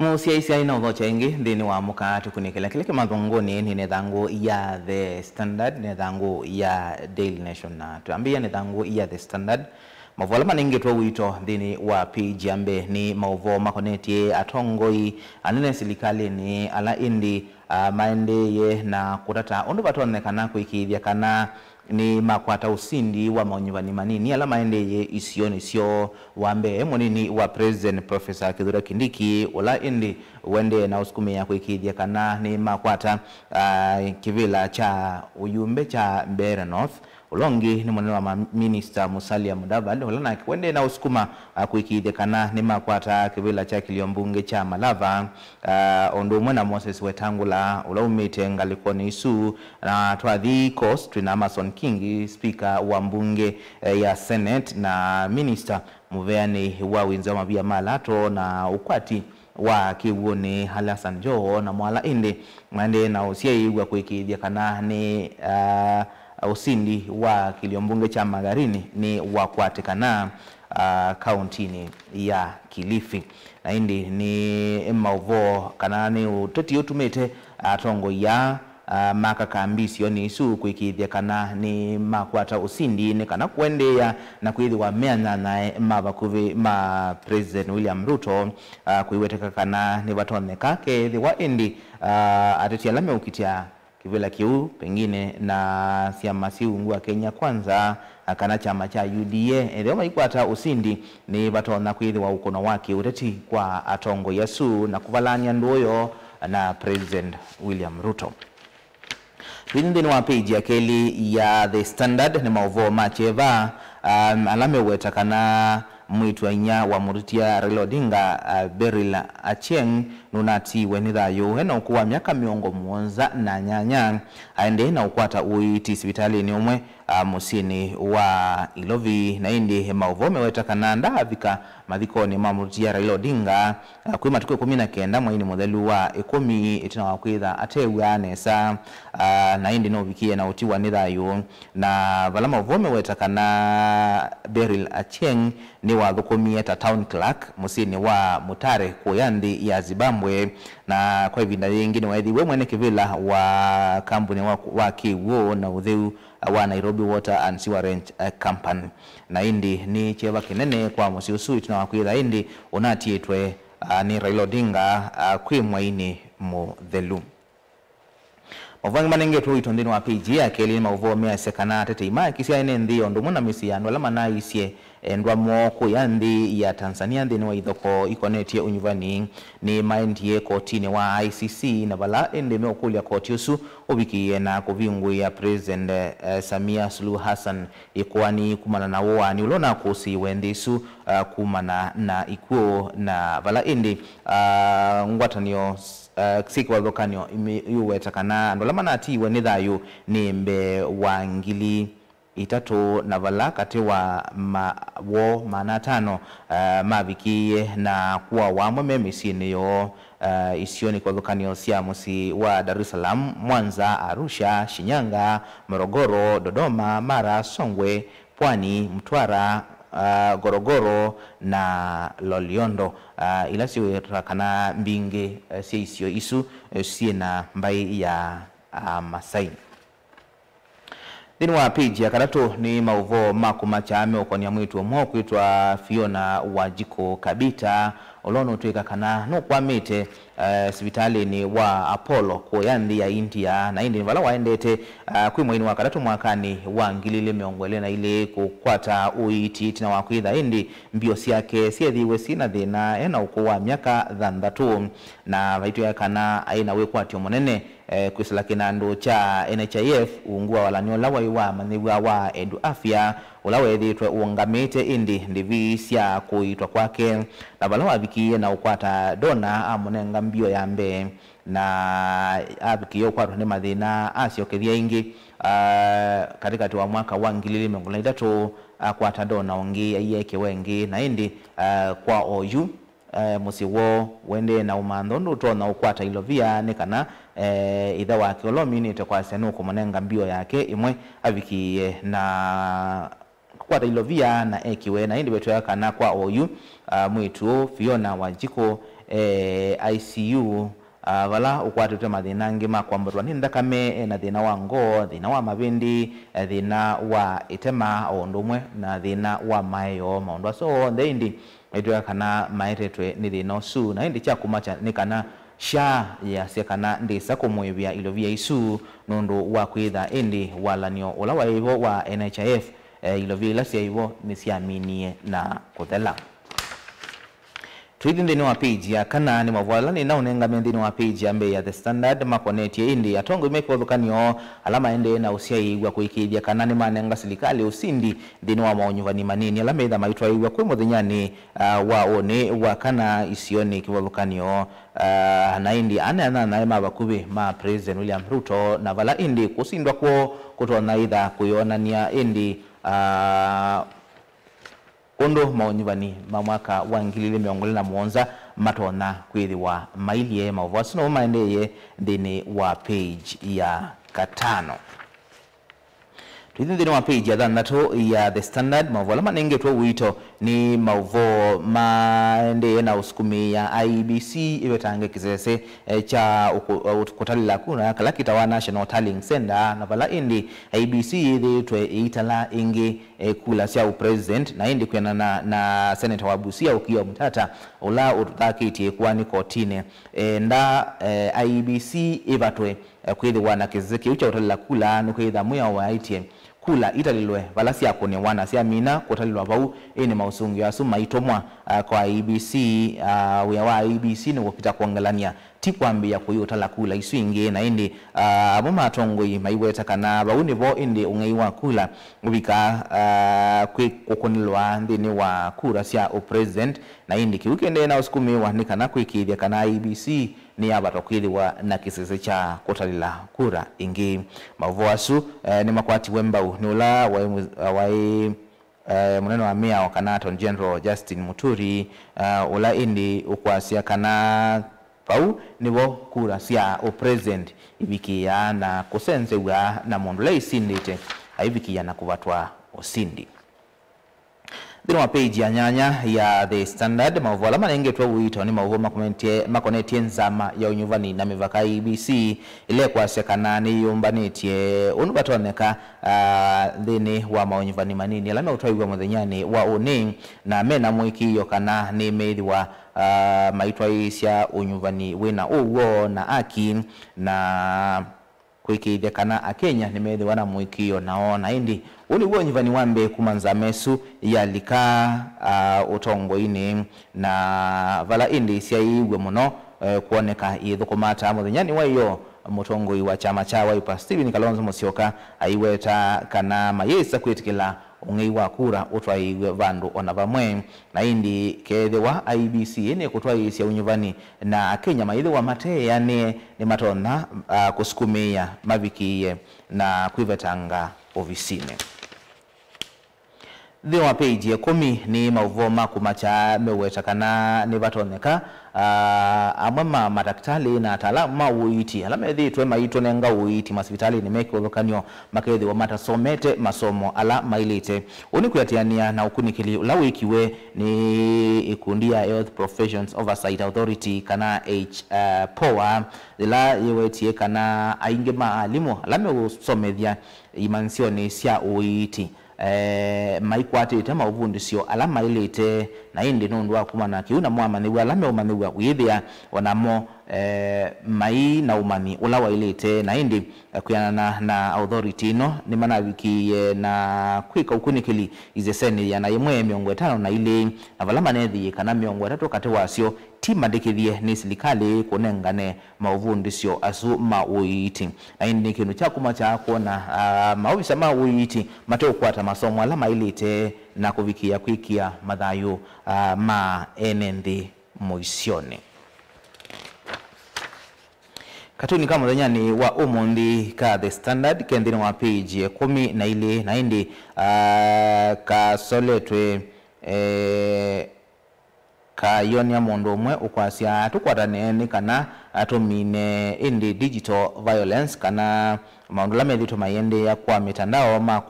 Musiaisi aina ugocha ingi dhini wa muka tukunikila kile mazunguni ni nethangu ya The Standard, nethangu ya Daily Nation na tuambia nethangu ya The Standard. Mavola maningi tuwa wito dhini wa pijambe ni mauvo makoneti atongoi anene silikali ni ala indi maendeye na kutata ondo batone kana kuikidhia kana ni makwata usindi wa maonyuvani manini ala maendeye isioni sio wambe monini wa President Professor Kithure Kindiki wala indi wende na usukume ya kuikidhia kana ni makwata kivila cha uyumbe cha Mbeere North ulongi ni mwaneno wa Minister Musalia Mudavadi wala wende na usukuma kuikidhia kana ni makwata kivila cha Kiliombunge cha Malava ondo mwana Moses Wetangula ula umite ngalikoni isu na tuadhi Coast na Amason Kingi speaker wa mbunge ya Senate na Minister Muveani wa winza mabia malato na ukwati wa kiwone Hassan Joho na mwala indi mwende na usiai wa kuikidhia kana ni usindi wa Kiliombunge cha Magarini ni wakwatikana kauntini ya Kilifi na indi ni mauvo kana ni utoti utumete atongo ya makaka ambisio ni isu kuikidhia kana ni makwata usindi ni kana kuendea na kuidhiwa meana na mabakuvi ma President William Ruto kuiweteka kana ni watone kake dhiwa indi ateti alame ukitia kivila kiu pengine na siamasi ungua Kenya Kwanza kana chama cha UDA ndio maikwata usindi ni batona kuidhiwa ukono wake uteti kwa atongo yasu na kuvalanya ndoyo na President William Ruto. Hindi ni wa page ya keli ya The Standard ni mauvo macheva alame wetakana mwitu inya wa Muritia Raila Odinga Beryl Achieng nunati wenithayo hena kuwa miaka miongo muonza na nyanya aende na ukwata uiti hospitali ni umwe musini wa Ilovi na indi mauvo wetakana ndavika mathikoni ma Muritia Raila Odinga kwi matukio 19 mwaini muthelu wa 10 itina wa kwitha atewa nesa na indi no vikie na utiwa nithayo na vala mauvo wetakana Beryl Achieng ni wa thukumia ta town clerk musini wa Mutare kuyandi ya Zimbabwe na kwa hivinda yingine waithiwe mwene kivila wa kampuni wa Kiwo na utheu wa Nairobi Water and Sewerage Company na indi ni cheva kinene kwa musiusu tunawakwitha indi unatietwe ni Raila Odinga kwi mwaini muthelu. Movangi manenge tu itondini wa page ya keli mauvo mea sekana tete ima kisia ene ndio ndumu na misi ya ndola mana isie ndwa mwoko ya ndi ya Tanzania ndi wa idhoko ikoneti ya unyuvani ni maendie kotini wa ICC na bala ende meokulia koti usu ubiki na kuvingu ya President Samia Suluhu Hassan ikuwani kumana na uwa ni ulona kusi wendisu kumana na ikuo na bala ende ngwatanio kisiki wadhokanyo yuwetakana ndola manati wenithayo ni mbe wangili itatu na vala kati wa wo manatano mavikie na kuwa wamwe memisini yo isioni kwa dhukanio siya musi wa Dar es Salaam, Mwanza, Arusha, Shinyanga, Morogoro, Dodoma, Mara, Songwe, Pwani, Mtwara, Gorogoro na Loliondo ila siwe rakana mbinge siya isio isu siya na mbai ya Masai. Dini wa page ya karatu ni mauvo makumacha ameokonia mwitu mwa kuitwa Fiona Wajiko Kabita olono tuika kana no kwa mete hospitali ni wa Apollo kuyandi ya India na indi vala waendete kwi mwaini wa karatu mwakani wa ngilile meongwele na ile kukwata uiti tina wakuitha indi mbio siyake siedhiwe sina dhina ena ukuwa miaka dhandatu na vaitu ya kana aina wekwatio monene kwisila kinando cha NHIF uungua walanyola wa maniwa wa edu afya ulawe dhitwe uongamete indi ndivi siya kuitwa kwake na balawa vikie na ukwata dona amunenga mbio ya mbe na abikiyo kwa tuhane madhina asio kithia ingi katika tuwa mwaka wangi lili mengula idatu kwata dona ongi yeke wengi na indi kwa oyu musiwo wende na umandhondo utona ukwata ilovia nekana idha wake olomi kwa senuko monenga mbio yake imwe abikiye na kwa ilovia na ekiwe na indi betu yakana kwa oyu mwitu Fiona Wajiko ICU vala ukwatitwe mathina ngima kwambatwa ni ndakame na thina wa ngoo, thina wa mavindi, thina wa itema ondumwe na thina wa mayo maundu so ndeindi itwa kana maetetwe ni thina usu na indi cha kumacha ni kana sha ya sekana ndisa kumwivya ilovia isu nundu wa kwitha indi walanio ula wa hivyo wa NHIF ilovia ila sia hivyo ni siaminie na kuthela. Tweet ndini wa page ya kana ni mavwala ni naunenga ndini wa page ya mbe ya The Standard makoneti indi atongo imeko dhukanio alama ende na usia igwa kuikidya kana ni manenga silikali usindi ndini wa maonyuvani manini alama idha maitwa igwa kwe mudhinyani waone wakana isioni kiwa dhukanio na indi ana ema bakube ma President William Ruto na vala indi kusindwa kutona idha kuyonania indi kondo maonyivani mamwaka wa 2021 matona kwithiwa mailie mavwasi no maendeye ndini wa page ya katano. Ndini wa page ya dhanatu ya The Standard mavola manenge tuwa wito ni mavo maende na usukumi ya IEBC iwetange kisese cha kutalila kuna kalakita wa National Tallying Center na vala indi IEBC ili tuwe itala ingi kula siya upresident na indi kuyana na Senator wa Busia ukiwa mtata ula utakiti kuwa ni kotine nda IEBC ibatwe kwezi wana kiziki ucha utalila kula nukweza muya wa ITM kula italilwe vala siya kone wana siya mina kutalilwa bau ene mausungi ya suma itomwa kwa IEBC uya wa IEBC ni wapita kuangalania tikwambia kuyo utala kula isu inge na indi muma atongoi maiweta kana bauni bo indi ungeiwa kula ubika kukonilwa ndini wa kura siya upresident na indi kiwikende na usikumiwa ni kana kuikidya kana IEBC ni abatokiliwa na kisese cha kutalila kura ingi mavuasu ni makwati wembau ni ula wai muneno wa mea wa Kanaton General Justin Muturi ula indi ukwasia kana pau nibo kura sia upresident ibikia na kusensewa na mondole isindite aibikia na kuvatwa osindi. Dino wa page ya nyanya ya The Standard mavuala manenge tuwa uito ni mavuwa makonetie nzama ya unyuvani na mivaka IEBC ile kwa sekanani yumbanetie unubatoneka dhini wa maunyuvani manini alame utoiwa mwadhenyani wa uni na mena mwiki yokana ni meidhi wa maitwa isya unyuvani wena uwo na aki na kuikidya kana akenya ni meidhi wana mwikio naona indi uli uwo nyuvani wambe kumanza mesu ya lika utongo ini na vala indi siya iwe muno kuoneka idhukumata mudhinyani wa iyo mutongo wa chama cha Wiper Stephen Kalonzo Musyoka aiweta kana mayesa kwetikila ungeiwa kura utwa iwe vandu onavamwe na indi kethe wa IEBC ene kutwa isi ya unyuvani na Kenya maithe wa mate yani ni matona kusukumia mavikiye na kuivetanga ofisine. Dhino wa page ya 10 ni mauvoma kumacha meweta kana ni batoneka amama madaktari na atalama uiti alama ethi tuwe maito nenga uiti masipitali ni meki wadhokanyo makethi wa mata somete masomo ala mailite uni kuyatiania na ukunikili ulawe ikiwe ni ikundia Health Professions Oversight Authority kana POA ila yewetie kana ainge maalimu alame usomethia imansioni siya uiti maikwate tema uvundisio alama ilete na indi nundu wa kumana kiuna muamani wa alame umani wa uithia wanamo mai na umani ulawa ilete na indi kuyana na authority no ni mana wiki na kwika ukunikili izeseni ya na yemwe miongo 5 na ile na valama nethi kana miongo 3 kati wasio timadikithie ni silikali kunengane mauvundisio asu mauiti na indi kinu cha kumacha kuona maofisa mauiti mateo kwata masomo alama ilete na kuvikia kwikia madhayo ma enendi moisione. Katuni kama dhanyani wa umundi ka The Standard kendini wa page 10 na ile na indi kasoletwe kayonia mundu umwe ukwasya tukwatane kana atumine indi digital violence kana maundu la methito mayende ya kwa mitandao ma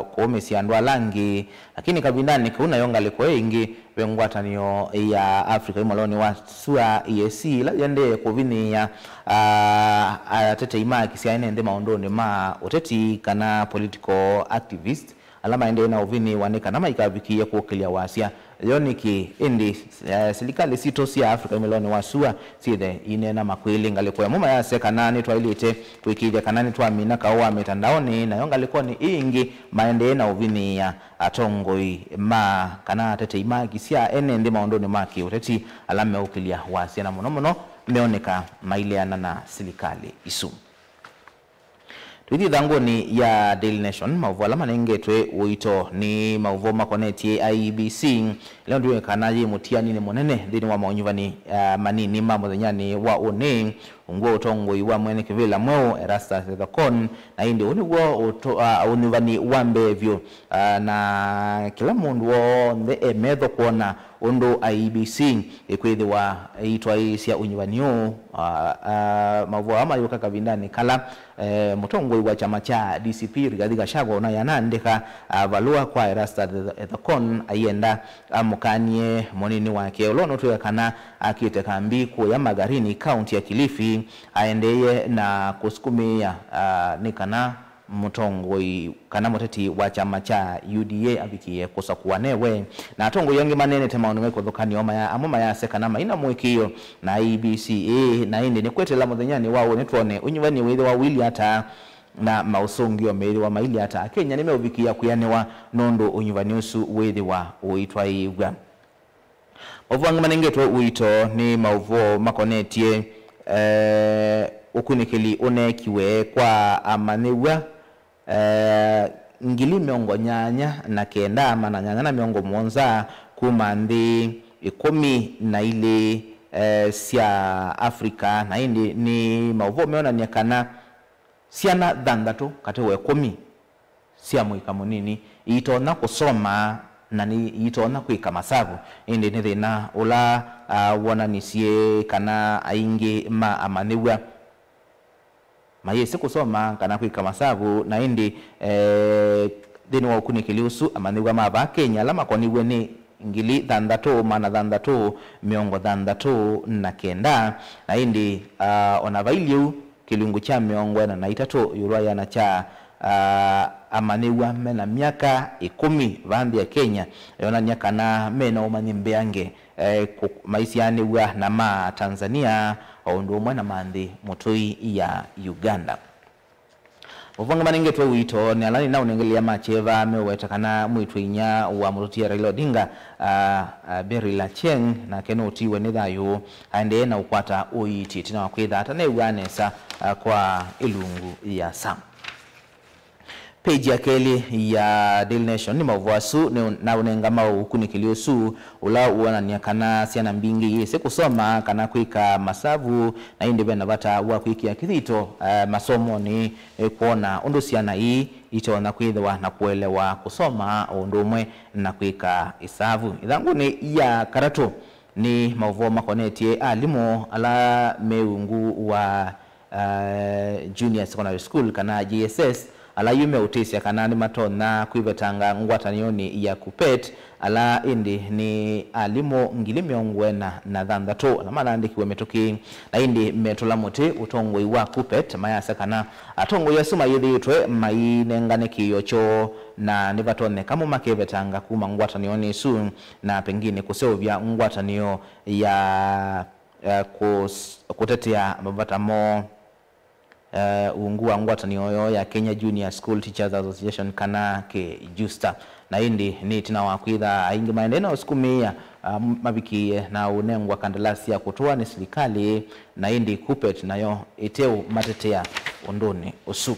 kuumisia andu alangi lakini kabindani kuna yonga liko ingi wengwatanio ya Africa imoloni wa SUA EAC la yende kuvini ya atete ima kisia ende maundoni ma uteti kana political activist alama ende na uvini wanika nama ikabikia kuokilia wasia yoniki indi silikali sitosi ya Africa imoloni wa SUA sithe inena makwili ngalikuwa muma ya sekanani tuwailite kuikidya kanani tuwamina kawa mitandaoni na yonga liko ni ingi maende na uvini ya atongoi ma kana tete ima kisia ende maundoni maki uteti alama ukilia wasia na munomuno meoneka maileana na silikali isu. Tuithi dhangoni ya Daily Nation mauvu alama nengetwe uito ni mauvu makoneti IEBC leo ndiwe kanaji mutiani ni monene dhini wa maonyuvani manini mamuzenyani wa une unguwa utongo iwa mwene kivila mweo Erastus Ethekon na hindi uniguwa univani wambevyo na kila mundu wo nde medho kuona undu IEBC ikwezi wa itwa isia unyivaniyo mauvu ama yuka kavindani kala mutongo iwa chama cha DCP Rigathi Gachagua na yanandika valua kwa Erastus Ethekon ayenda amukanie monini wake ulono tuwe kana akite kambi ya Magarini county ya Kilifi aendeye na kusukumia nikana mutongoi kana muteti wa chama cha UDA abikie kosa kuwanewe na atongo yonge manene temaunu weko dhokani amuma ya sekana maina mwekiyo na IBCA na indi ni kwete la mudhenyani wao netuone unyuwani wethe wawili hata na mausongio meri wa maili hata Kenya nimeubikia kuyanewa nondo unyuwani usu wethe wa uitwa iwa mavu wangu manengetwe uito ni mavu makonetie ukunikili unekiwe kwa amanewa ngili miongo nyanya na kenda ama na nyanya na miongo mwonza kumandi 10 sia Afrika na hindi ni mavu meona nyakana siana dhandatu katewe 10 sia mwika munini itona kusoma na ni itona kuika masavu hindi ni thina ula wonanisie kana aingi ma amanewa mayese kusoma kana kuika masavu na hindi deni wa ukunikili usu amanewa maba Kenya lama koniwe ni ngili dhandatu mana dhandatu miongo dhandatu na kenda na hindi onavailiu kilungu cha miongo na itatu yuraya na cha amanewa mena miaka 10 vambi ya Kenya yona nyakana mena umanyimbeange maisiani wa na ma Tanzania ondo mwana mandi mutoi ya Uganda Muvanga manengetwe uito ni alani na unengelia macheva mewetakana muitwinya wa murutia Raila Odinga Berry Lacheng na kenoti wenedhayo aende na ukwata uiti tina wakwedha hata ne uanesa kwa ilungu ya Sam. Page ya keli ya Daily Nation ni mavuasu na unengama ukunikilio su ula uwana nyakana siana mbingi yese kusoma kana kuika masavu na hindi bena bata uwa kuiki ya kithito masomo ni kuona undu siana hii ito na kuidhewa na kuelewa kusoma undumwe na kuika isavu idhangu ni ya karato ni mavuo makonetie alimo ala meungu wa junior secondary school kana GSS ala yume utisia kanani matona kuivetanga ngwatanioni ya kupet ala indi ni alimo ngilime ongwena na dhandatu ala mana ndikiwe metoki na indi metola mote utongwe wa kupet mayasa kana atongo yasuma yidhitwe mainengane kiyocho na nivatone kama makevetanga kuma ngwatanioni su na pengine kusevya ngwatanio ya kutetea mabatamo uungua ngwatani oyo ya Kenya Junior School Teachers Association kana ke Justa na indi ni tina wakwitha aingi maendena usikumia mabikie na unengwa kandalasi ya kutoa ni serikali na indi kupet nayo iteu matetea undoni usu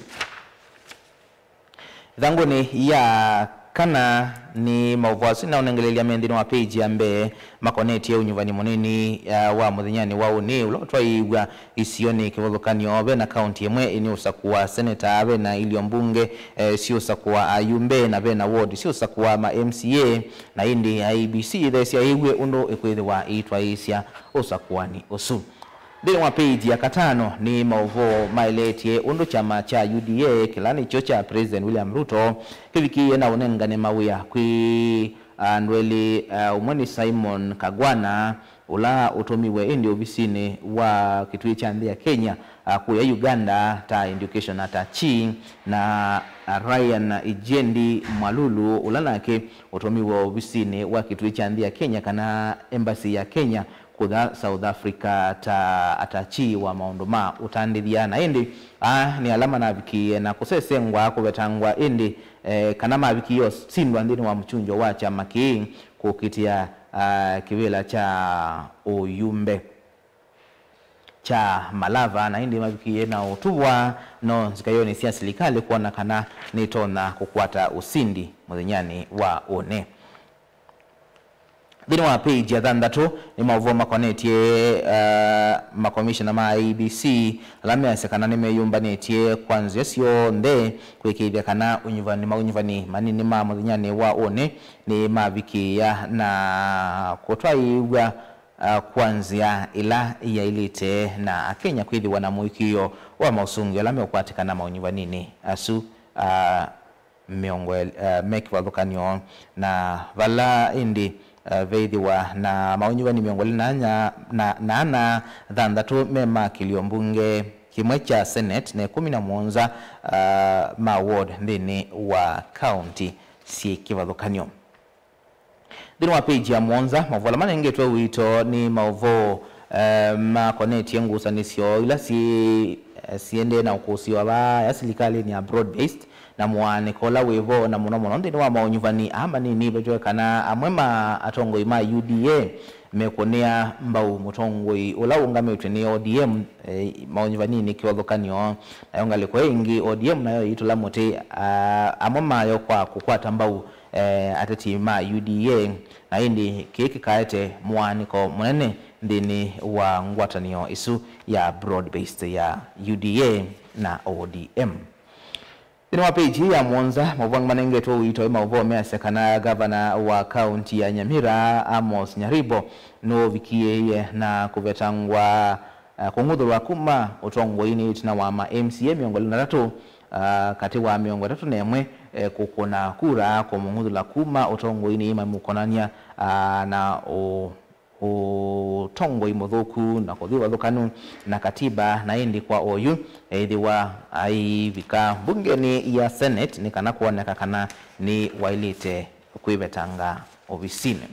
dhanguni ya kana ni mauvoasi na unengelelia mendino wa page ambe makoneti ya unyuvani munini wa muthinyani wa uni ulotwa igwa isioni kivolokani obe na county yemwe ini usakuwa senator abe na ilio mbunge si usakuwa ayumbe na be na ward si usakuwa ma MCA na indi IBC thesi ya igwe undo ekwithiwa itwa isya usakuwa ni usu. Dini wa page ya katano ni mauvo mailetie undu chama cha UDA kilani chocha President William Ruto kivikie na unengane mawia kwi ndweli umwani Simon Kagwana ula utomiwe indi ofisini wa kituo cha ndhi ya Kenya kuya Uganda ta education ata chi na Ryan Ijendi Mwalulu ula nake utomiwe ofisini wa kituo cha ndhi ya Kenya kana embassy ya Kenya kuda South Africa ta atachi wa maondoma utandithia na indi ni alama na viki na kusesengwa kubetangwa indi kana maviki yo sindwa ndini wa mchunjo wa chama ki kukitia kivila cha uyumbe cha Malava na indi maviki na utubwa no zikayoni siya silikali kuona kana nitona kukwata usindi muthinyani wa one. Dini wa page ya thandatu ni mauvo makonetie makomishona ma IBC alame asekana ni meyumbanetie kwanza sio nde kwikithia kana unyuvani manini ma muthinyani wa one ni maviki ya na kutwaiwa kwanza ila ya ilite na Kenya kwithiwa na muikio wa mausungi alame ukwatikana maunyuvanini asu mekivathukanio na vala indi veithiwa na maunyuva ni miongoli na thandatu mema kilio mbunge kimwe cha Senate na 17 ma ward ndini wa county si kivathukanio. Dini wa page ya Mwanza mavola manengetwe wito ni mauvo makoneti ngusanisio ila siende na ukusio wa ya serikali ni broad based na mwane kola wevo na muno ndini wa maunyuvani ama nini betwe kana amwema atongoi ma UDA mekonea mbau mutongoi ula ungametwe ni ODM maunyuvani ni kiwathukanio na yongale kwa ingi ODM nayo itula mote amwema yo kwa kukwata mbau atati ma UDA na indi kiki kaete mwaniko munene ndini wa ngwatanio isu ya broad based ya UDA na ODM. Dini wa page ya Mwanza mavwangu manengetwe wito mauvo measekana governor wa county ya Nyamira Amos Nyaribo no vikie na kuvetangwa kungudhulwa kuma utongo ini itina wa ma MCA miongoli na tatu kati wa miongo tatu nemwe kukuna kura kwa mungudhulwa kuma utongo ini ima mukonania na utongo imodhoku na kudhiwa dhukanu na katiba na indi kwa oyu edhiwa aivika bungeni ya Senate ni kana kuoneka kana ni wailite kuivetanga ofisini.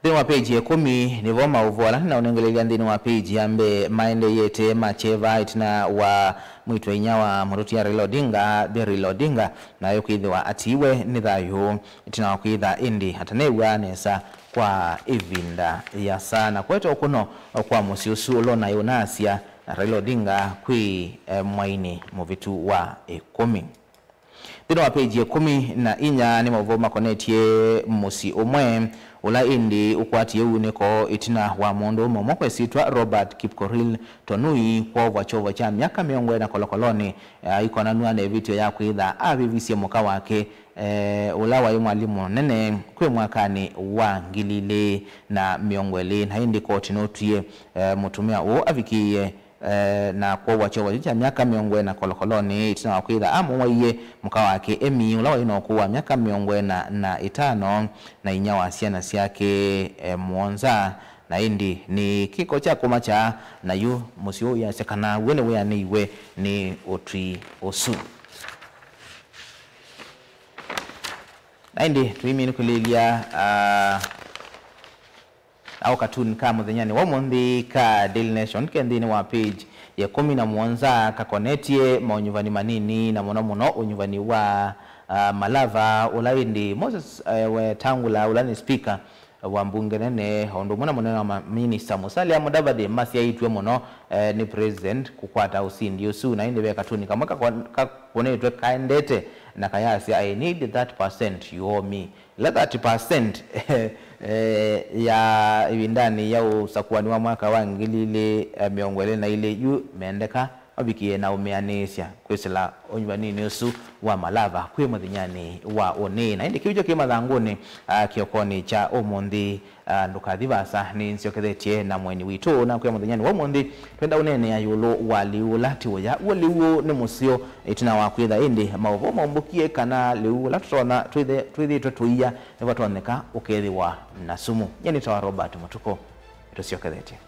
Dini wa page ya 10 ni voma uvola na unengelelia dini wa page ambe maende yete macheva itina wa mwitwa inyawa muruti ya Raila Odinga na yukwithiwa atiwe ni thayu itina wakwitha indi atanewa nesa kwa ivinda ya sana kweto kuno kwa musiusu ulona yunasia Raila Odinga kwi mwaini muvitu wa 10. Dini wa page ya 14 ni mavoma konetie musi umwe ula indi ukwati uniko itina wa mondo momokwe sitwa Robert Kipkoril Tonui kwa wachova cha miaka miongo na kolokoloni iko na nuane video ya kwitha avivisi muka wake ula wa mwalimu nene kwe mwakani wa ngilile na miongwele na indi koti notie mutumia o avikie na kwa wachowa cha miaka miongo na kolokoloni itina wakwitha amwaiye muka wake emi ula wa inokuwa miaka miongo na 5 na inyawa siana siake Mwanza na indi ni kiko cha kumacha na yu musio ya sekana wene wea niwe ni otri osu na indi tuimi nukulilia au katuni ka muthenyani wa mundi ka Daily Nation kendini wa page ya 17 kakonetie maunyuvani manini na muno unyuvani wa Malava ulaindi Moses Wetangula ulani speaker wa mbunge nene ondo mwana munene wa minister Musalia Mudavadi masia itwe muno ni president kukwata usindi usu na inde beka tuni kamaka konetwe kaendete na kayasi I need that percent you owe me let that percent ya ibindani ya usakuani wa mwaka wa ngilile miongwele na ile yu meendeka obikie na umeanisha kwesela onyubani nusu wa malava kwe muthinyani wa one na indi kiujo kima thanguni kiokoni cha umundi ndukathivasa ni nciokethetie na mweni witu na kwe muthinyani wa umundi twenda unene ya yulo wa liula tiwoya uo liuo ni musio itina wa kwitha indi mauvo maumbukie kana liula tutona twithitwe tuiya nivo tuoneka ukethiwa na sumu yani tawa Robert Mutuko tuciokethetie